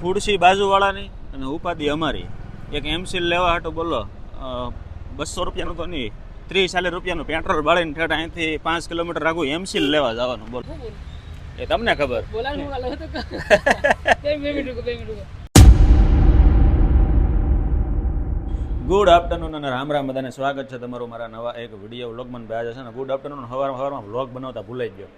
ખુરશી બાજુવાળાની અને ઉપાધિ અમારી. એક એમસીલ લેવા હાટું બોલો 200 રૂપિયાનું તો નહીં, 30-40 રૂપિયાનું પેટ્રોલ બાળીને ઠેઠ અહીંથી 5 કિલોમીટર આગું એમસીલ લેવા જવાનું. બોલો, એ તમને ખબર. ગુડ આફ્ટરનૂન અને રામ રામ બધાને. સ્વાગત છે તમારું મારા નવા એક વિડીયો વ્લોગમાં. આજે છે ને ગુડ આફ્ટરનૂન સવારમાં વ્લોગ બનાવતા ભૂલાઈ ગયો.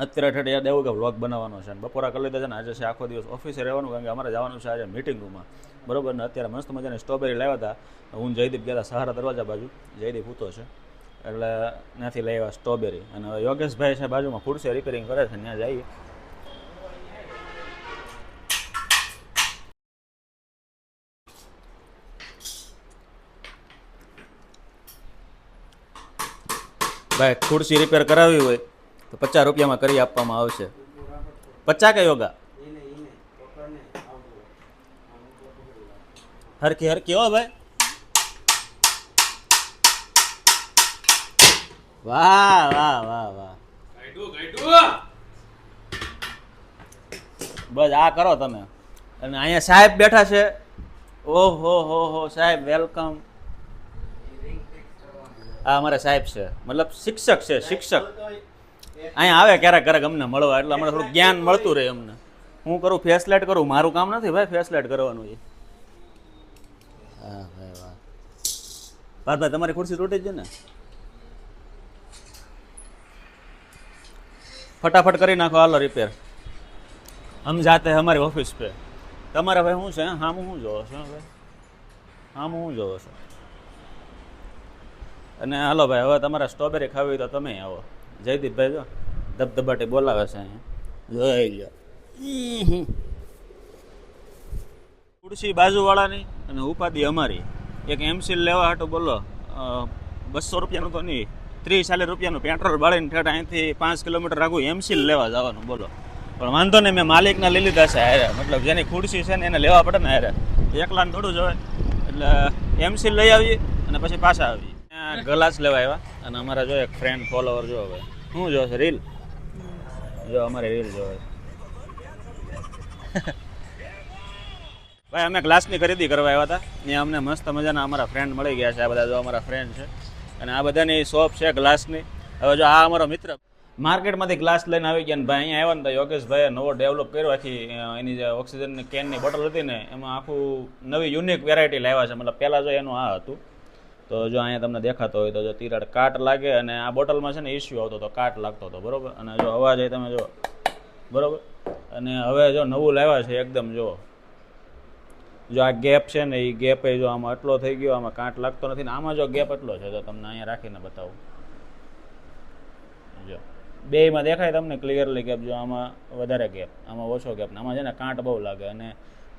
અત્યારે ઠેઠ યાદ આવ્યું કે વ્લોગ બનાવવાનો છે. બપોરા કરી લીધા છે ને આજે છે આખો દિવસ ઓફિસે રહેવાનું, કારણ કે અમારે જવાનું છે આજે મિટિંગ રૂમમાં. બરોબર ને અત્યારે મસ્ત મજાની સ્ટ્રોબેરી લાવ્યા હતા. હું જયદીપ ગયા હતા સહારા દરવાજા બાજુ, જયદીપ ઉતો છે એટલે ત્યાંથી લઈ આવ્યા સ્ટ્રોબેરી. અને યોગેશભાઈ છે બાજુમાં ખુરશી રિપેરિંગ કરે છે, ત્યાં જઈએ. ભાઈ ખુરશી રિપેર કરાવવી હોય તો 50 રૂપિયામાં કરી આપવામાં આવશે. 50 કે યોગા હરકી હરકી હો ભાઈ. વાહ વાહ વાહ વાહ, બસ આ કરો તમે. અને અહીંયા સાહેબ બેઠા છે. ઓહો હો સાહેબ વેલકમ. આ અમારા સાહેબ છે, મતલબ શિક્ષક છે, શિક્ષક. અહીંયા આવે ક્યારેક ક્યારેક અમને મળવા, એટલે અમને થોડું જ્ઞાન મળતું રહે અમને. હું કરું ફેસલાઇટ કરું, મારું કામ નથી ભાઈ ફેસલાઇટ કરવાનું છે. હા ભાઈ વાહ. ભાઈ તમારી ખુરશી તૂટી જ છે ને, ફટાફટ કરી નાખો. હાલો રિપેર, હમ જાતે હમારી ઓફિસ પે. તમારે ભાઈ શું છે? હા હું જોવો છો ભાઈ, હા હું જોવો છો. અને હાલો ભાઈ, હવે તમારે સ્ટ્રોબેરી ખાવી તો તમે આવો. જયદીપભાઈ જો ધબધબાટી બોલાવે છે અહીંયા, જોઈ લો. ખુરશી બાજુવાળાની અને ઉપાધિ અમારી. એક એમસીલ લેવા હાટું બોલો 200 રૂપિયાનું તો નહીં, 30-40 રૂપિયાનું પેટ્રોલ બાળીને ઠેઠ અહીંથી 5 કિલોમીટર આગું એમસીલ લેવા જવાનું. બોલો, પણ વાંધો નહીં, મેં માલિકના લઈ લીધા છે હારે. મતલબ જેની ખુરશી છે ને એને લેવા પડે ને હારે, એકલાને થોડું જવાય. એટલે એમસીલ લઈ આવીએ અને પછી પાછા આવીએ. ગ્લાસ લેવા આવ્યા અને અમારા જો એક ફ્રેન્ડ ફોલોવર જો હવે શું જોશે રીલ, જો અમારે રીલ જોવે. ભાઈ અમે ગ્લાસની ખરીદી કરવા આવ્યા હતા, ત્યાં અમને મસ્ત મજાના અમારા ફ્રેન્ડ મળી ગયા છે. આ બધા જો અમારા ફ્રેન્ડ છે અને આ બધાની શોપ છે ગ્લાસની. હવે જો આ અમારો મિત્ર માર્કેટમાંથી ગ્લાસ લઈને આવી ગયા ને ભાઈ અહીંયા આવ્યા ને તો યોગેશભાઈએ નવો ડેવલપ કર્યો. આખી એની જે ઓક્સિજનની કેનની બોટલ હતી ને એમાં આખું નવી યુનિક વેરાયટી લાવ્યા છે. મતલબ પહેલાં જો એનું આ હતું, તો જો અહીંયા તમને દેખાતો હોય તો જો તિરાડ કાટ લાગે અને આ બોટલમાં છે ને ઇસ્યુ આવતો હતો, કાટ લાગતો હતો. બરોબર, અને જો અવાજ એ તમે જો બરોબર. અને હવે જો નવું લાવ્યા છે એકદમ. જો આ ગેપ છે ને એ ગેપ એ જો આમાં એટલો થઈ ગયો, આમાં કાંટ લાગતો નથી ને આમાં જો ગેપ એટલો છે. તો તમને અહીંયા રાખીને બતાવું, જો બેયમાં દેખાય તમને ક્લિયરલી ગેપ. જો આમાં વધારે ગેપ, આમાં ઓછો ગેપ ને આમાં છે ને કાંટ બહુ લાગે. અને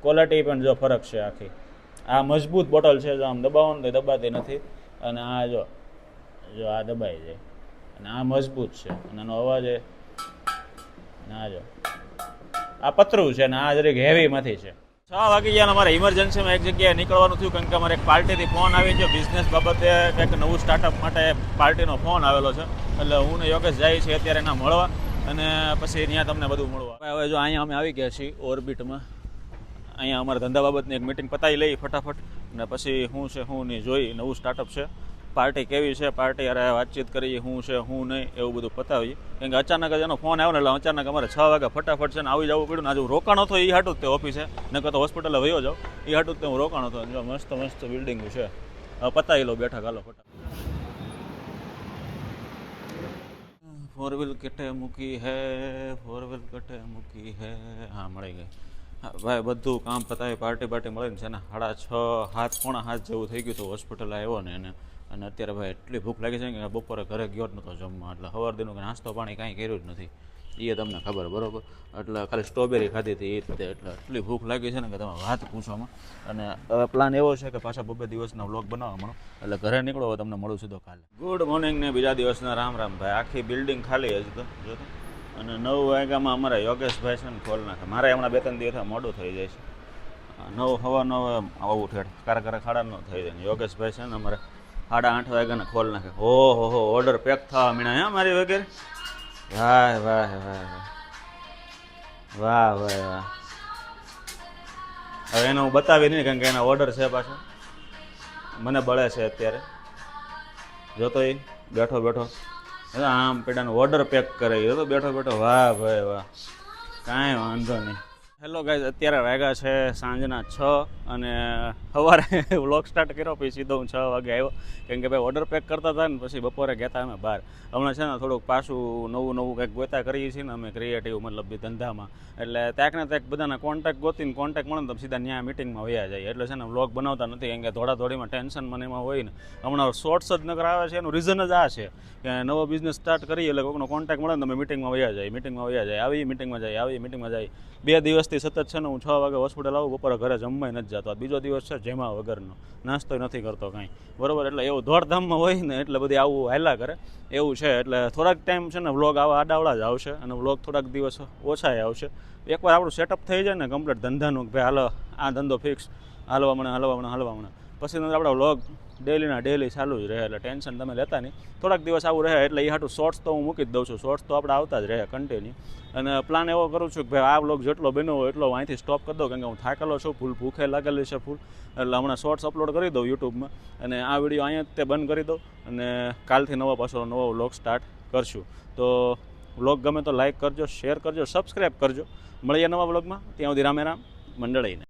ક્વોલિટી પણ જો ફરક છે આખી. આ મજબૂત બોટલ છે, જો આમ દબાવો ને તો દબાતી નથી. અને આ જો આ દબાઈ જાય અને આ મજબૂત છે. અને આનો અવાજ એ ના જો આ પતરું છે ને આ જરીક હેવીમાંથી છે. 6 વાગી ગયા. અમારે ઇમરજન્સીમાં એક જગ્યાએ નીકળવાનું થયું, કારણ કે અમારે એક પાર્ટીથી ફોન આવી ગયો. બિઝનેસ બાબતે કંઈક નવું સ્ટાર્ટઅપ માટે પાર્ટીનો ફોન આવેલો છે. એટલે હું ને યોગેશ જાય છે અત્યારે એના મળવા, અને પછી ત્યાં તમને બધું મળવા. હવે જો અહીંયા અમે આવી ગયા છીએ ઓર્બિટમાં. અહીંયા અમારા ધંધા બાબતની એક મિટિંગ પતાવી લઈ ફટાફટ, અને પછી શું છે શું નહીં જોઈ. નવું સ્ટાર્ટઅપ છે, પાર્ટી કેવી છે, પાર્ટી યાર વાતચીત કરીએ, શું છે શું નહીં એવું બધું પતાવીએ. કેમ કે અચાનક જ એનો ફોન આવ્યો ને એટલે અચાનક અમારે 6 વાગે ફટાફટ છે ને આવી જવું પડ્યું ને. આજે હું રોકાણો હતો એ હાટું જ તે ઓફિસે, નકર તો હોસ્પિટલે વયો જાઉં એ હાટું જ તે હું રોકાણો હતો. જો મસ્ત મસ્ત બિલ્ડિંગ છે, હવે પતાવી લો બેઠા. ગાલો ફટાફટ. 4 વ્હીલ કટે મૂકી હે, 4 વ્હીલ કટે મૂકી હે. હા મળી ગઈ. હા ભાઈ બધું કામ પતાવી પાર્ટી મળીને છે ને 6:30 પોણા 7 જેવું થઈ ગયું હતું. હોસ્પિટલ આવ્યો ને એને, અને અત્યારે ભાઈ એટલી ભૂખ લાગી છે કે બપોરે ઘરે ગયો જ નહોતો જમવા. એટલે સવાર દીનું નાસ્તો પાણી કાંઈ કર્યું જ નથી, એ તમને ખબર બરોબર. એટલે ખાલી સ્ટ્રોબેરી ખાધી હતી એ રીતે. એટલે એટલી ભૂખ લાગી છે ને કે તમે વાત પૂછવામાં. અને હવે પ્લાન એવો છે કે પાછા 2 દિવસના વ્લોગ બનાવવા મળો, એટલે ઘરે નીકળો. હવે તમને મળું સીધો કાલે. ગુડ મોર્નિંગ ને બીજા દિવસના રામ રામ ભાઈ. આખી બિલ્ડિંગ ખાલી હજી તો જોતો. અને 9 વાગ્યામાં અમારા યોગેશભાઈ છે ને ખોલ નાખે. મારે હમણાં 2-3 દિવસ મોડું થઈ જાય છે. 9 સવા 9 આવું ઠેઠ કારકરે ખાડા ન થઈ જાય. યોગેશભાઈ છે ને અમારે 8:30 વાગ્યાને ખોલ નાખે. હો ઓર્ડર પેક થવા મીણા હે મારી વગેરે. વાહ વાહ વાહ વાહ વાહ વાહ વાહ. હવે એને હું બતાવી નહીં કારણ કે એના ઓર્ડર છે પાછો મને બળે છે અત્યારે જોતો એ બેઠો બેઠો આમ પેડાનો ઓર્ડર પેક કરે એ તો બેઠો બેઠો વાહ ભાઈ વાહ કાંઈ વાંધો નહીં. હેલો ગાઈઝ, અત્યારે વાગ્યા છે સાંજના 6 અને સવારે વ્લોગ સ્ટાર્ટ કર્યો પછી સીધો હું 6 વાગે આવ્યો કેમ કે ભાઈ ઓર્ડર પેક કરતા હતા ને પછી બપોરે ગયા હતા અમે બહાર. હમણાં છે ને થોડુંક પાછું નવું કંઈક ગોતા કરીએ છીએ ને અમે ક્રિએટિવ મતલબ ધંધામાં, એટલે ત્યાંક ને ત્યાંક બધાના કોન્ટેક્ટ ગોતીને કોન્ટેક્ટ મળે ને તો સીધા ત્યાં મિટિંગમાં વયા જાય, એટલે છે ને વ્લોગ બનાવતા નથી કેમ કે દોડાદોડીમાં ટેન્શન મને એમાં હોય ને. હમણાં શોર્ટ્સ જ નકર આવે છે એનું રીઝન જ આ છે કે નવો બિઝનેસ સ્ટાર્ટ કરીએ એટલે કોઈનો કોન્ટેક્ટ મળે ને તમે મિટિંગમાં વયા જાય આવી મિટિંગમાં જાય. 2 દિવસથી સતત છે ને હું 6 વાગે હોસ્પિટલ આવું, બપોરે ઘરે જમવાય નથી જતો. બીજો દિવસ છે જેમાં વગરનો, નાસ્તો નથી કરતો કાંઈ, બરાબર. એટલે એવું દોડધામમાં હોય ને એટલે બધી આવું હાલ્યા કરે એવું છે. એટલે થોડાક ટાઈમ છે ને વ્લોગ આવા આડાવડા જ આવશે અને વ્લોગ થોડાક દિવસ ઓછા આવશે. એકવાર આપણું સેટઅપ થઈ જાય ને કમ્પ્લીટ ધંધાનું, ભાઈ હાલો આ ધંધો ફિક્સ હાલવા મળે પછી આપણા વ્લોગ ડેલીના ડેલી ચાલુ જ રહે, એટલે ટેન્શન તમે લેતા નહીં. થોડાક દિવસ આવું રહે એટલે એ હાટું શોર્ટ્સ તો હું મૂકી જ દઉં છું. શોર્ટ્સ તો આપણે આવતા જ રહે કન્ટિન્યુ. અને પ્લાન એવો કરું છું કે ભાઈ આ વ્લોગ જેટલો બન્યો હોય એટલો અહીંથી સ્ટોપ કરી દઉં, કારણ કે હું થાકેલો છું, ભૂખે લાગેલી છે ફૂલ. એટલે હમણાં શોર્ટ્સ અપલોડ કરી દઉં યુટ્યુબમાં અને આ વિડીયો અહીંયા જ તે બંધ કરી દઉં અને કાલથી નવો વ્લોગ સ્ટાર્ટ કરશું. તો વ્લોગ ગમે તો લાઇક કરજો, શેર કરજો, સબસ્ક્રાઈબ કરજો. મળીએ નવા વ્લોગમાં. ત્યાં સુધી રામે રામ મંડળીને.